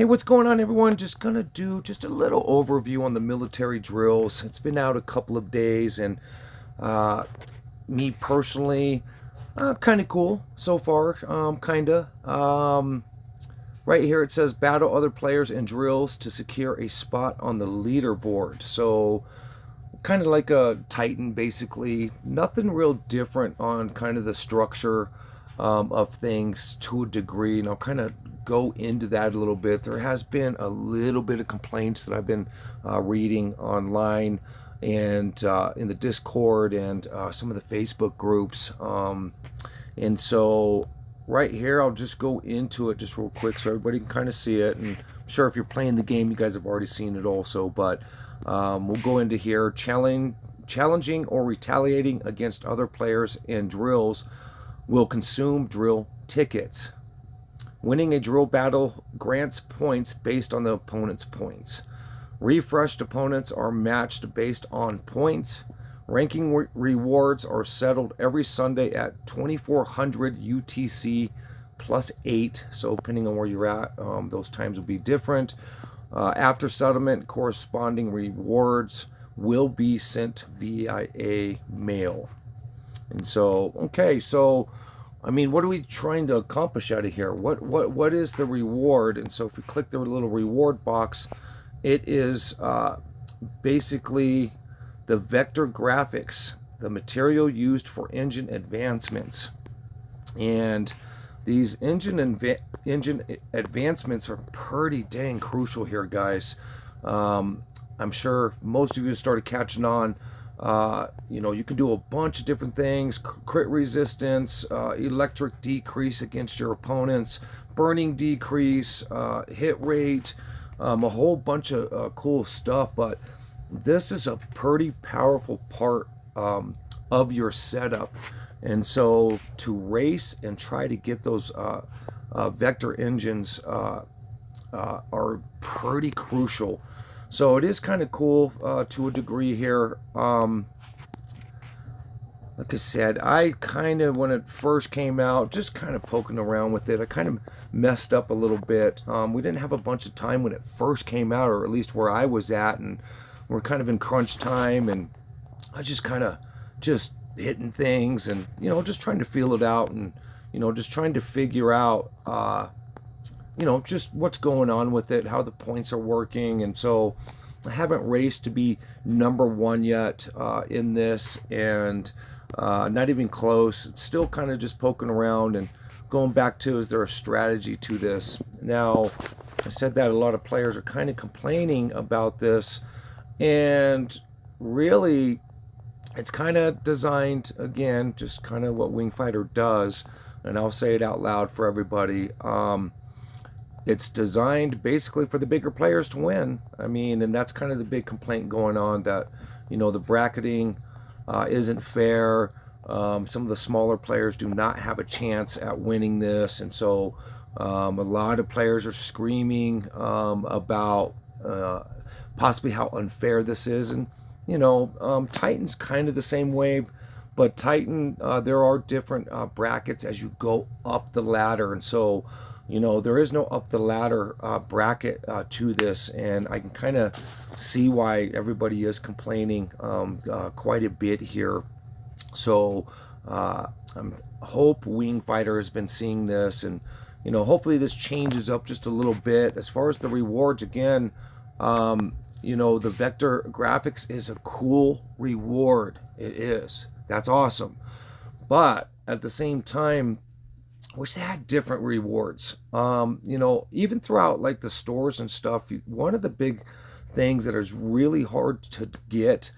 Hey, what's going on, everyone? Just gonna do just a little overview on the military drills. It's been out a couple of days, and uh, me personally, kind of cool so far. Kinda. Right here it says battle other players in drills to secure a spot on the leaderboard. So, kind of like a Titan, basically. Nothing real different on kind of the structure of things to a degree, and I'll kind of go into that a little bit. There has been a little bit of complaints that I've been reading online and in the Discord and some of the Facebook groups. And so right here, I'll just go into it just real quick so everybody can kind of see it. And I'm sure if you're playing the game, you guys have already seen it also. But we'll go into here, challenging or retaliating against other players in drills will consume drill tickets. Winning a drill battle grants points based on the opponent's points. Refreshed opponents are matched based on points. Ranking rewards are settled every Sunday at 2400 UTC plus 8. So depending on where you're at, those times will be different. After settlement, corresponding rewards will be sent via mail. And so, okay, so I mean, what are we trying to accomplish out of here? What is the reward? And so if we click the little reward box, it is basically the vector graphics, the material used for engine advancements. And these engine advancements are pretty dang crucial here, guys. I'm sure most of you started catching on. You can do a bunch of different things: crit resistance, electric decrease against your opponents, burning decrease, hit rate, a whole bunch of cool stuff. But this is a pretty powerful part of your setup. And so to race and try to get those vector engines are pretty crucial. So it is kind of cool to a degree here. Like I said, I kind of, when it first came out, just kind of poking around with it, I kind of messed up a little bit. We didn't have a bunch of time when it first came out, or at least where I was at, and we're kind of in crunch time, and I just kind of just hitting things and, just trying to feel it out and, just trying to figure out, just what's going on with it, how the points are working. And so I haven't raced to be number one yet in this, and not even close. It's still kind of just poking around and going back to, is there a strategy to this? Now, I said that a lot of players are kind of complaining about this, and really it's kind of designed, again, just kind of what Wingfighter does, and I'll say it out loud for everybody. It's designed basically for the bigger players to win. I mean, and that's kind of the big complaint going on, that, the bracketing isn't fair. Some of the smaller players do not have a chance at winning this. And so a lot of players are screaming about possibly how unfair this is. And, Titan's kind of the same way. But Titan, there are different brackets as you go up the ladder. And so, there is no up the ladder bracket to this, and I can kind of see why everybody is complaining quite a bit here. So I hope Wingfighter has been seeing this, and hopefully this changes up just a little bit. As far as the rewards, again, the vector graphics is a cool reward. It is. That's awesome. But at the same time, wish they had different rewards. Even throughout like the stores and stuff, one of the big things that is really hard to get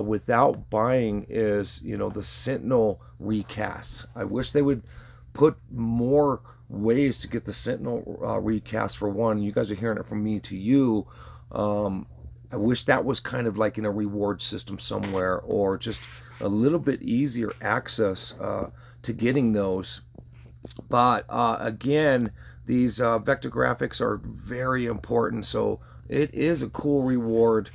without buying is, the Sentinel recasts. I wish they would put more ways to get the Sentinel recast. For one, you guys are hearing it from me to you. I wish that was kind of like in a reward system somewhere, or just a little bit easier access to getting those. But again, these vector graphics are very important, so it is a cool reward.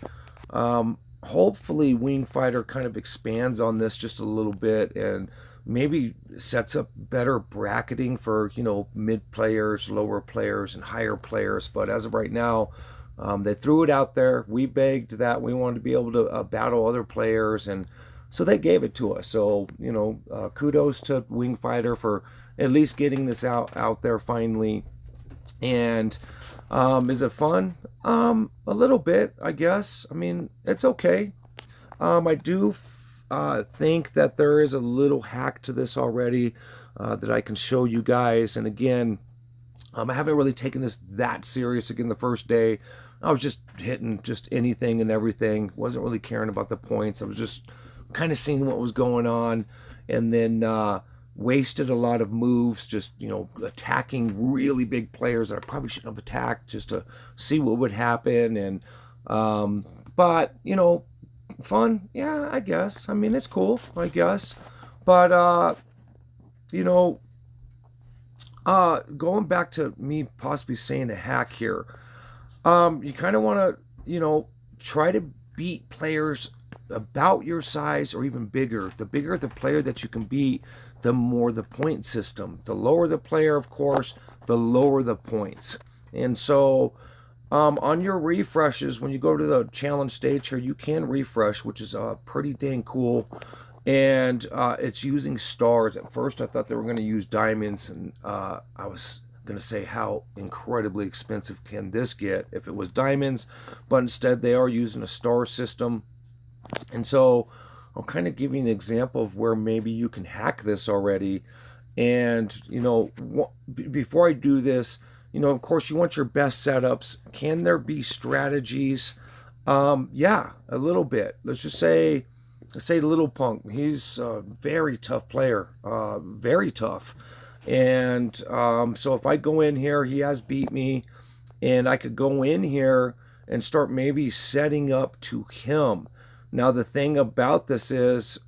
Hopefully Wingfighter kind of expands on this just a little bit and maybe sets up better bracketing for, mid players, lower players, and higher players. But as of right now, they threw it out there. We begged that we wanted to be able to battle other players, and so they gave it to us. So kudos to Wing Fighter for at least getting this out there finally. And is it fun? A little bit, I guess. I mean, it's okay. I do think that there is a little hack to this already that I can show you guys. And again, I haven't really taken this that serious. Again, the first day, I was just hitting just anything and everything. Wasn't really caring about the points. I was just kind of seeing what was going on, and then wasted a lot of moves just attacking really big players that I probably shouldn't have attacked, just to see what would happen. And but fun, yeah, I guess. I mean, it's cool, I guess. But you know going back to me possibly saying a hack here, you kind of want to try to beat players about your size or even bigger. The bigger the player that you can beat, the more the point system. The lower the player, of course, the lower the points. And so on your refreshes, when you go to the challenge stage here, you can refresh, which is pretty dang cool. And it's using stars. At first, I thought they were going to use diamonds, and I was going to say, how incredibly expensive can this get if it was diamonds? But instead, they are using a star system. And so I'll kind of give you an example of where maybe you can hack this already. And, before I do this, of course, you want your best setups. Can there be strategies? Yeah, a little bit. Let's say Little Punk. He's a very tough player, very tough. And so if I go in here, he has beat me, and I could go in here and start maybe setting up to him. Now, the thing about this is,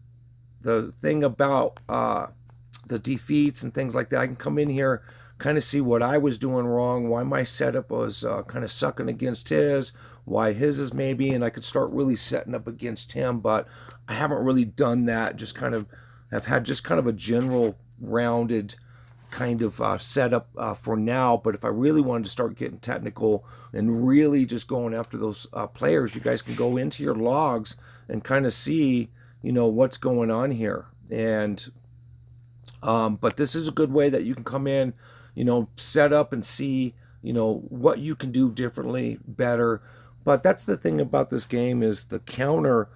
the thing about the defeats and things like that, I can come in here, kind of see what I was doing wrong, why my setup was kind of sucking against his, why his is maybe, and I could start really setting up against him. But I haven't really done that. Just kind of have had just kind of a general rounded kind of setup for now. But if I really wanted to start getting technical and really just going after those players, you guys can go into your logs and kind of see, what's going on here. And but this is a good way that you can come in, set up and see, what you can do differently, better. But that's the thing about this game, is the counter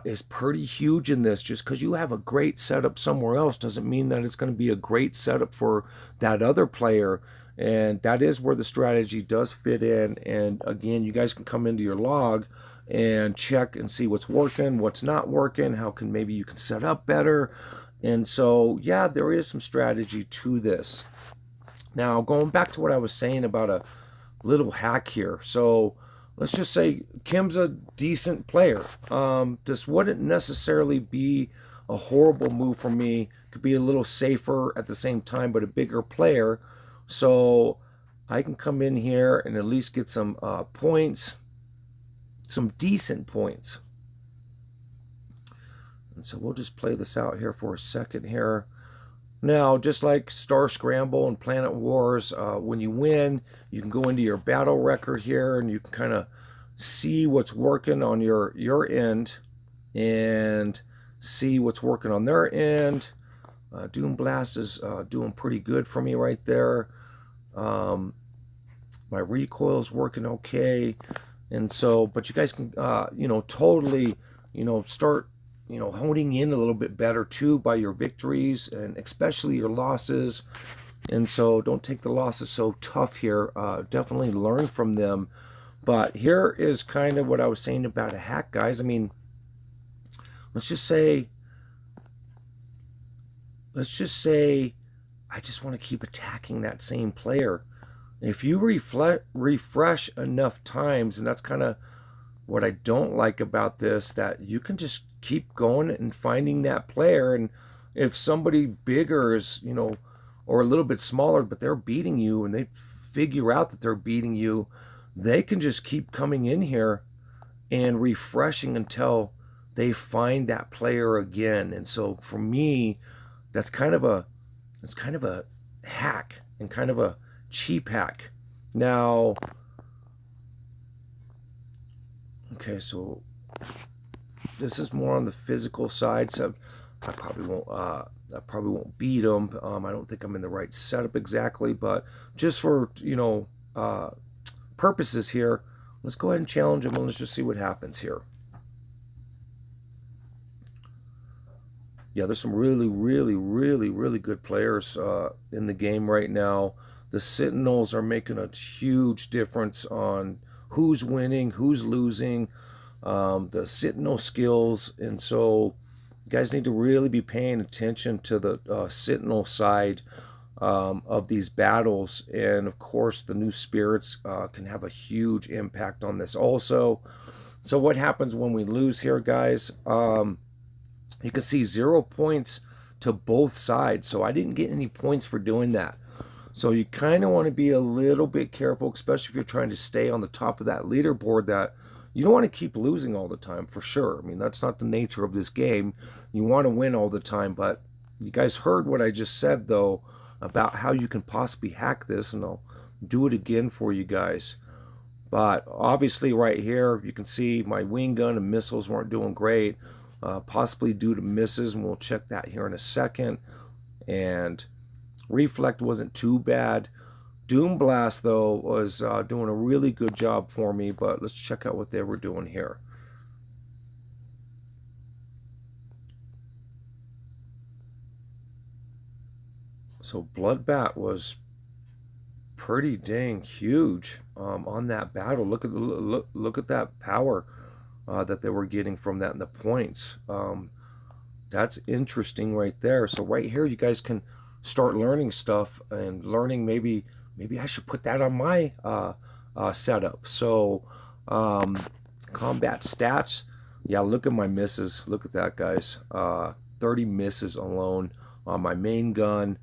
is pretty huge in this. Just because you have a great setup somewhere else doesn't mean that it's going to be a great setup for that other player. And that is where the strategy does fit in. And again, you guys can come into your log and check and see what's working, what's not working, how can maybe you can set up better. And so, yeah, there is some strategy to this. Now, going back to what I was saying about a little hack here. So let's just say Kim's a decent player. This wouldn't necessarily be a horrible move for me. Could be a little safer at the same time, but a bigger player. So I can come in here and at least get some points, some decent points. And so we'll just play this out here for a second here. Now, just like Star Scramble and Planet Wars, when you win, you can go into your battle record here and you can kind of see what's working on your end and see what's working on their end. Doom Blast is doing pretty good for me right there. My recoil's working okay. And so, but you guys can, totally, start honing in a little bit better too by your victories and especially your losses. And so don't take the losses so tough here. Definitely learn from them. But here is kind of what I was saying about a hack, guys. I mean, let's just say I just want to keep attacking that same player. If you refresh enough times, and that's kind of what I don't like about this, that you can just keep going and finding that player. And if somebody bigger is, or a little bit smaller, but they're beating you and they figure out that they're beating you, they can just keep coming in here and refreshing until they find that player again. And so for me, that's kind of a it's kind of a hack and kind of a cheap hack. Now, okay, so this is more on the physical side, so I probably won't beat him. I don't think I'm in the right setup exactly, but just for purposes here, let's go ahead and challenge him and let's just see what happens here. Yeah, there's some really, really, really, really good players in the game right now. The Sentinels are making a huge difference on who's winning, who's losing, the Sentinel skills. And so you guys need to really be paying attention to the Sentinel side of these battles. And of course, the new spirits can have a huge impact on this also. So what happens when we lose here, guys? You can see 0 points to both sides. So I didn't get any points for doing that. So you kind of want to be a little bit careful, especially if you're trying to stay on the top of that leaderboard, that you don't want to keep losing all the time, for sure. I mean, that's not the nature of this game. You want to win all the time. But you guys heard what I just said, though, about how you can possibly hack this, and I'll do it again for you guys. But obviously right here, you can see my wing gun and missiles weren't doing great. Possibly due to misses, and we'll check that here in a second. And reflect wasn't too bad. Doom Blast, though, was doing a really good job for me, but let's check out what they were doing here. So Bloodbat was pretty dang huge on that battle. Look at that power that they were getting from that and the points. That's interesting right there. So right here, you guys can start learning stuff and learning. Maybe I should put that on my setup. So combat stats. Yeah, look at my misses. Look at that, guys. 30 misses alone on my main gun.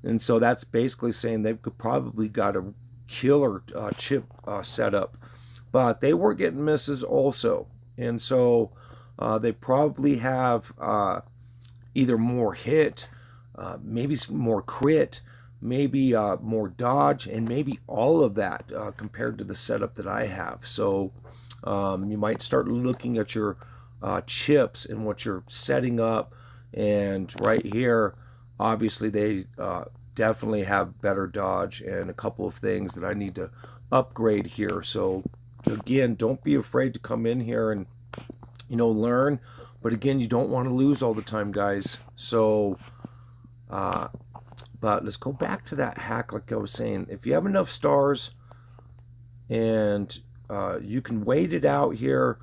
And so that's basically saying they've probably got a killer chip setup. But they were getting misses also. And so they probably have either more hit, maybe more crit, maybe more dodge, and maybe all of that compared to the setup that I have. So you might start looking at your chips and what you're setting up. And right here, obviously they definitely have better dodge and a couple of things that I need to upgrade here. So again, don't be afraid to come in here and learn, but again, you don't want to lose all the time, guys. So but let's go back to that hack. Like I was saying, if you have enough stars and you can wait it out here,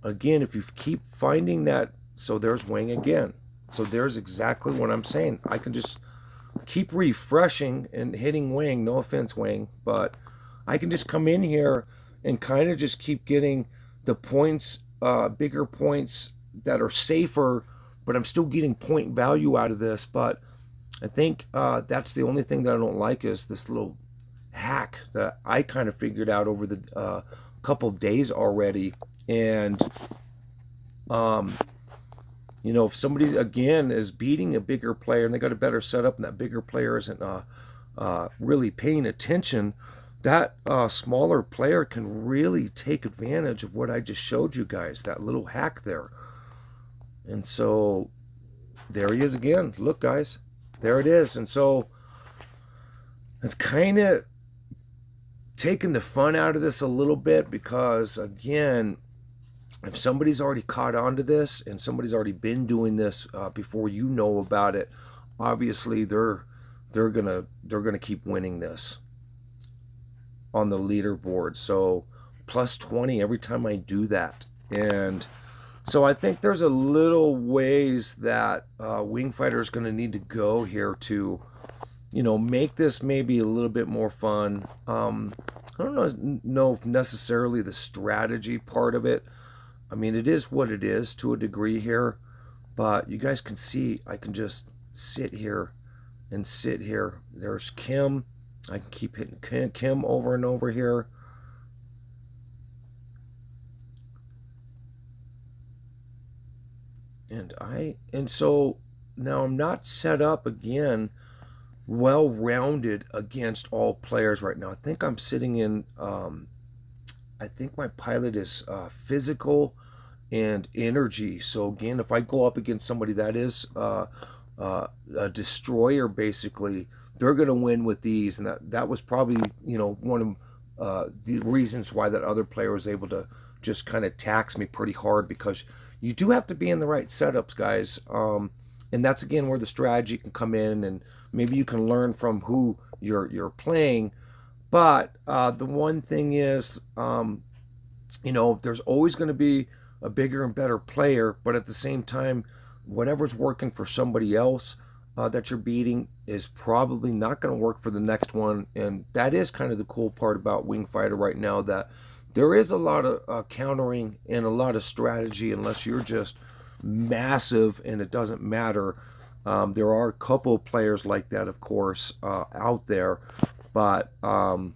again, if you keep finding that. So there's wing again. So there's exactly what I'm saying. I can just keep refreshing and hitting wing. No offense, wing, but I can just come in here and kind of just keep getting the points, bigger points that are safer, but I'm still getting point value out of this. But I think that's the only thing that I don't like is this little hack that I kind of figured out over the couple of days already. And if somebody again is beating a bigger player and they got a better setup and that bigger player isn't really paying attention, that smaller player can really take advantage of what I just showed you guys, that little hack there. And so there he is again. Look, guys, there it is. And so it's kind of taking the fun out of this a little bit, because again, if somebody's already caught on to this and somebody's already been doing this before you know about it, obviously they're gonna keep winning this on the leaderboard. So plus 20 every time I do that. And so I think there's a little ways that Wing Fighter is going to need to go here to, make this maybe a little bit more fun. I don't know if necessarily the strategy part of it. I mean, it is what it is to a degree here, but you guys can see I can just sit here and sit here. There's Kim. I can keep hitting Kim over and over here. And so Now I'm not set up again well rounded against all players right now. I think I'm sitting in. I think my pilot is physical and energy. So again, if I go up against somebody that is a destroyer, basically, they're going to win with these, and that was probably one of the reasons why that other player was able to just kind of tax me pretty hard, because you do have to be in the right setups, guys. And that's again where the strategy can come in, and maybe you can learn from who you're playing. But the one thing is, there's always going to be a bigger and better player, but at the same time, whatever's working for somebody else that you're beating is probably not going to work for the next one. And that is kind of the cool part about Wing Fighter right now, that there is a lot of countering and a lot of strategy, unless you're just massive and it doesn't matter. There are a couple of players like that, of course, out there, but let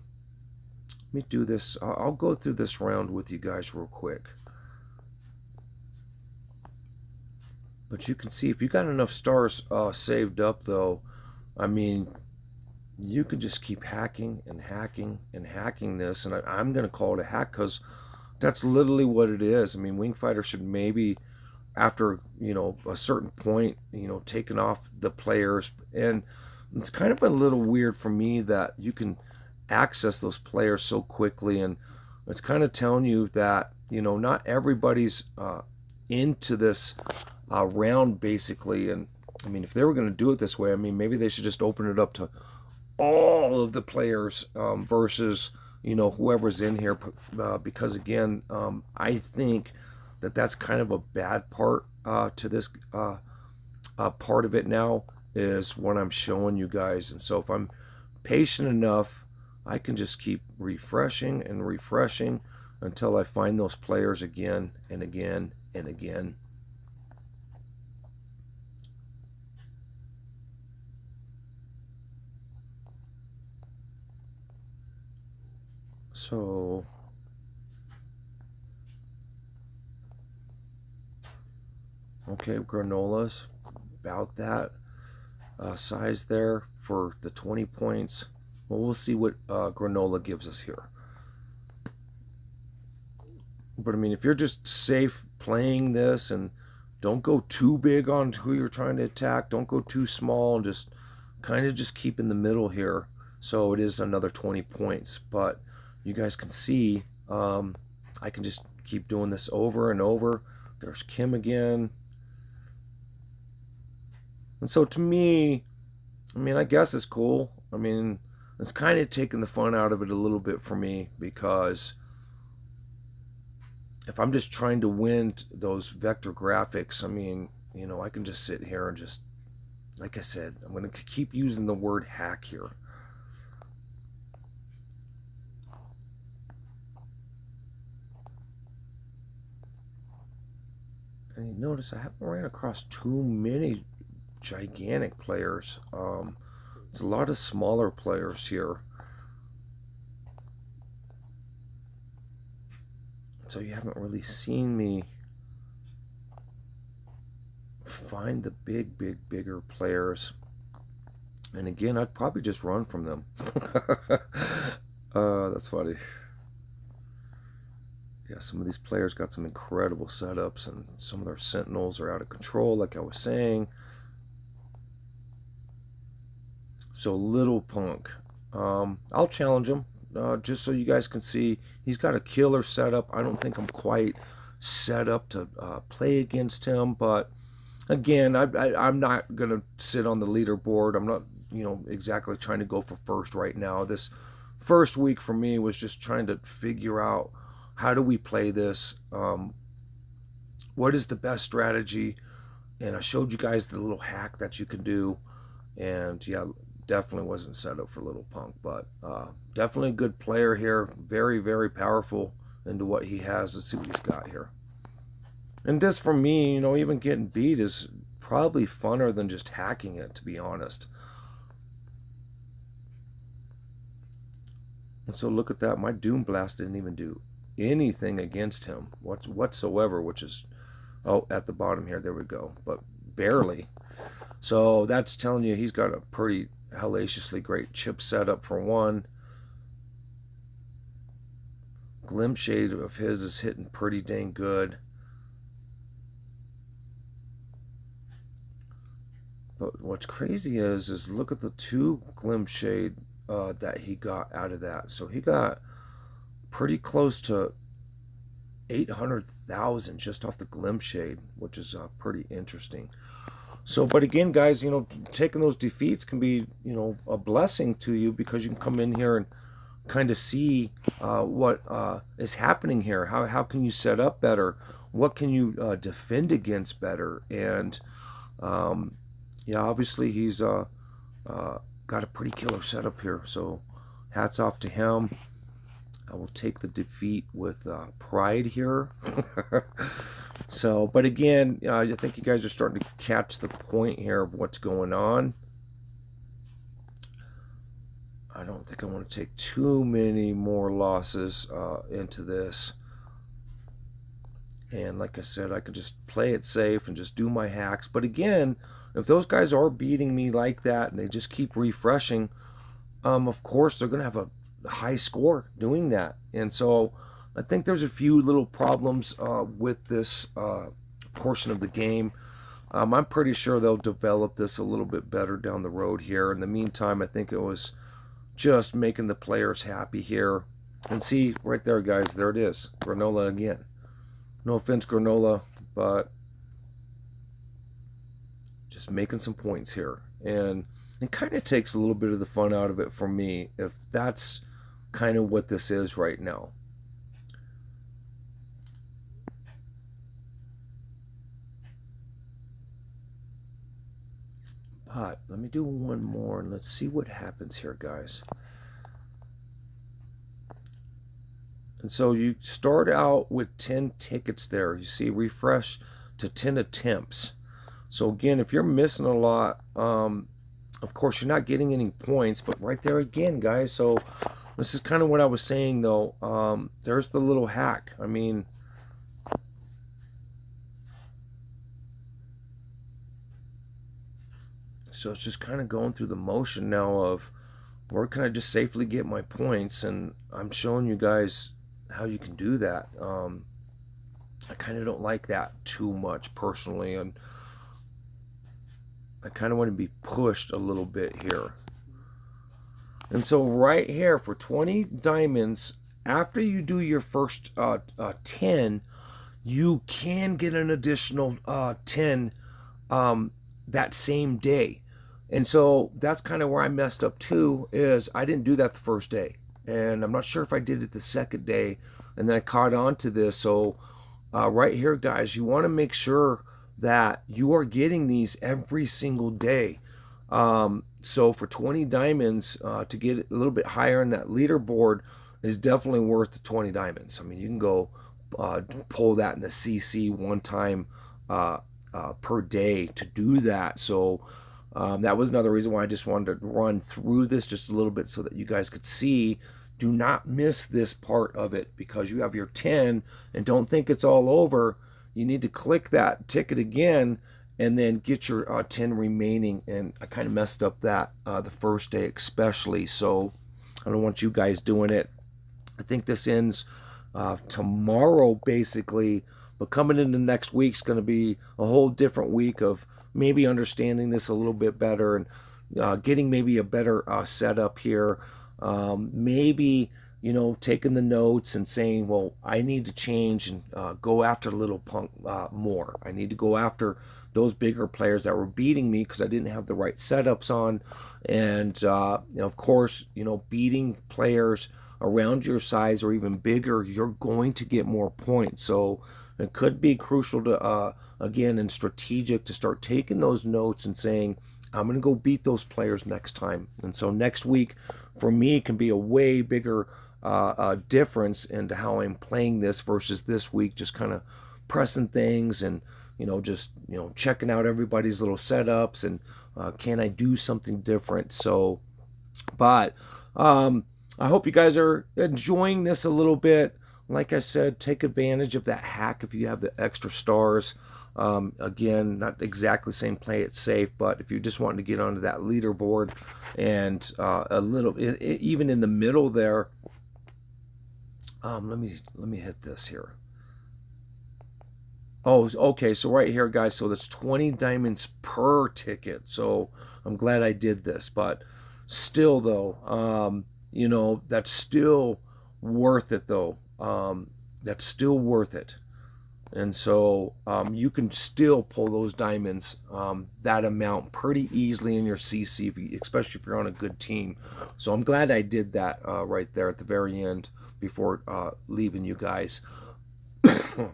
me do this. I'll go through this round with you guys real quick. But you can see if you got enough stars saved up, though, I mean, you can just keep hacking and hacking and hacking this. And I'm going to call it a hack because that's literally what it is. I mean, Wing Fighter should maybe, after, a certain point, taking off the players. And it's kind of a little weird for me that you can access those players so quickly. And it's kind of telling you that, not everybody's into this round, basically. And I mean, if they were going to do it this way, I mean, maybe they should just open it up to all of the players versus whoever's in here, because again, I think that that's kind of a bad part to this part of it now, is what I'm showing you guys. And so if I'm patient enough, I can just keep refreshing and refreshing until I find those players again and again and again. So okay, granolas, about that size there for the 20 points. Well, we'll see what granola gives us here. But I mean, if you're just safe playing this and don't go too big on who you're trying to attack, don't go too small, and just kind of just keep in the middle here. So it is another 20 points. But you guys can see, I can just keep doing this over and over. There's Kim again. And so to me, I mean, I guess it's cool. I mean, it's kind of taking the fun out of it a little bit for me, because if I'm just trying to win those vector graphics, I mean, I can just sit here and just, like I said, I'm going to keep using the word hack here. And you notice I haven't ran across too many gigantic players. It's a lot of smaller players here. So you haven't really seen me find the bigger players. And again, I'd probably just run from them. That's funny. Yeah, some of these players got some incredible setups, and some of their sentinels are out of control, like I was saying. So Little Punk, I'll challenge him just so you guys can see. He's got a killer setup. I don't think I'm quite set up to play against him, but again, I'm not gonna sit on the leaderboard. I'm not, exactly trying to go for first right now. This first week for me was just trying to figure out, how do we play this? What is the best strategy? And I showed you guys the little hack that you can do. And yeah, definitely wasn't set up for Little Punk, but definitely a good player here. Very, very powerful into what he has. Let's see what he's got here. And this, for me, even getting beat is probably funner than just hacking it, to be honest. And so look at that. My Doom Blast didn't even do anything against him whatsoever, which is, oh, at the bottom here. There we go. But barely. So that's telling you he's got a pretty hellaciously great chip setup for one. Glimpse shade of his is hitting pretty dang good. But what's crazy is look at the two glimpse shade that he got out of that. So he got pretty close to 800,000 just off the glimpse shade, which is pretty interesting. So, but again, guys, taking those defeats can be, a blessing to you, because you can come in here and kind of see what is happening here. How can you set up better? What can you defend against better? And yeah, obviously he's got a pretty killer setup here. So hats off to him. I will take the defeat with pride here. So, but again, I think you guys are starting to catch the point here of what's going on. I don't think I want to take too many more losses into this. And like I said, I could just play it safe and just do my hacks. But again, if those guys are beating me like that and they just keep refreshing, of course they're going to have a high score doing that. And so I think there's a few little problems with this portion of the game. I'm pretty sure they'll develop this a little bit better down the road here. In the meantime, I think it was just making the players happy here. And see, right there, guys, there it is. Granola again. No offense, Granola, but just making some points here. And it kind of takes a little bit of the fun out of it for me, if that's kind of what this is right now. But let me do one more and let's see what happens here, guys. And so you start out with 10 tickets there. You see refresh to 10 attempts. So again, if you're missing a lot, of course you're not getting any points, but right there again, guys. So this is kind of what I was saying though. There's the little hack. I mean, so it's just kind of going through the motion now of where can I just safely get my points, and I'm showing you guys how you can do that. I kind of don't like that too much personally, and I kind of want to be pushed a little bit here. And so right here for 20 diamonds, after you do your first 10, you can get an additional 10 that same day. And so that's kind of where I messed up too, is I didn't do that the first day. And I'm not sure if I did it the second day, and then I caught on to this. So right here, guys, you want to make sure that you are getting these every single day. So for 20 diamonds, to get a little bit higher in that leaderboard is definitely worth the 20 diamonds. I mean, you can go pull that in the CC one time per day to do that. So that was another reason why I just wanted to run through this just a little bit so that you guys could see. Do not miss this part of it, because you have your 10 and don't think it's all over. You need to click that ticket again and then get your 10 remaining. And I kind of messed up that the first day especially, so I don't want you guys doing it. I think this ends tomorrow basically, but coming into next week is going to be a whole different week of maybe understanding this a little bit better and getting maybe a better setup here. Maybe, taking the notes and saying, well, I need to change and go after Little Punk more. I need to go after those bigger players that were beating me because I didn't have the right setups on. And, of course, beating players around your size or even bigger, you're going to get more points. So it could be crucial to, again, and strategic to start taking those notes and saying, I'm going to go beat those players next time. And so next week, for me, can be a way bigger difference into how I'm playing this versus this week, just kind of pressing things and, just, checking out everybody's little setups and can I do something different? So, but I hope you guys are enjoying this a little bit. Like I said, take advantage of that hack if you have the extra stars. Again, not exactly the same play it safe, but if you just wanting to get onto that leaderboard and a little, even in the middle there, let me hit this here. Oh, okay. So right here, guys. So that's 20 diamonds per ticket. So I'm glad I did this, but still, though, you know, that's still worth it, though. That's still worth it. And so you can still pull those diamonds, that amount pretty easily in your CC, especially if you're on a good team. So I'm glad I did that right there at the very end before leaving you guys.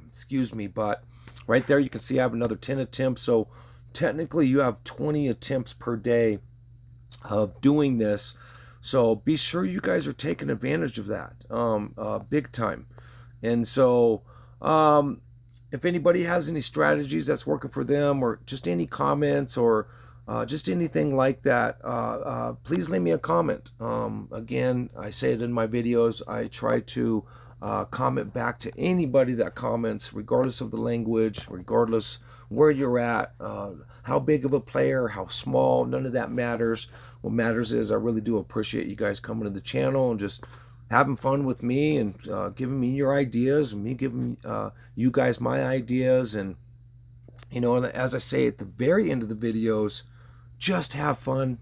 Excuse me, but right there you can see I have another 10 attempts. So technically you have 20 attempts per day of doing this. So be sure you guys are taking advantage of that big time. And so if anybody has any strategies that's working for them, or just any comments, or just anything like that, please leave me a comment. Again, I say it in my videos. I try to comment back to anybody that comments, regardless of the language, regardless where you're at, how big of a player, how small, none of that matters. What matters is I really do appreciate you guys coming to the channel and just having fun with me, and giving me your ideas, and me giving you guys my ideas. And you know, as I say at the very end of the videos, just have fun,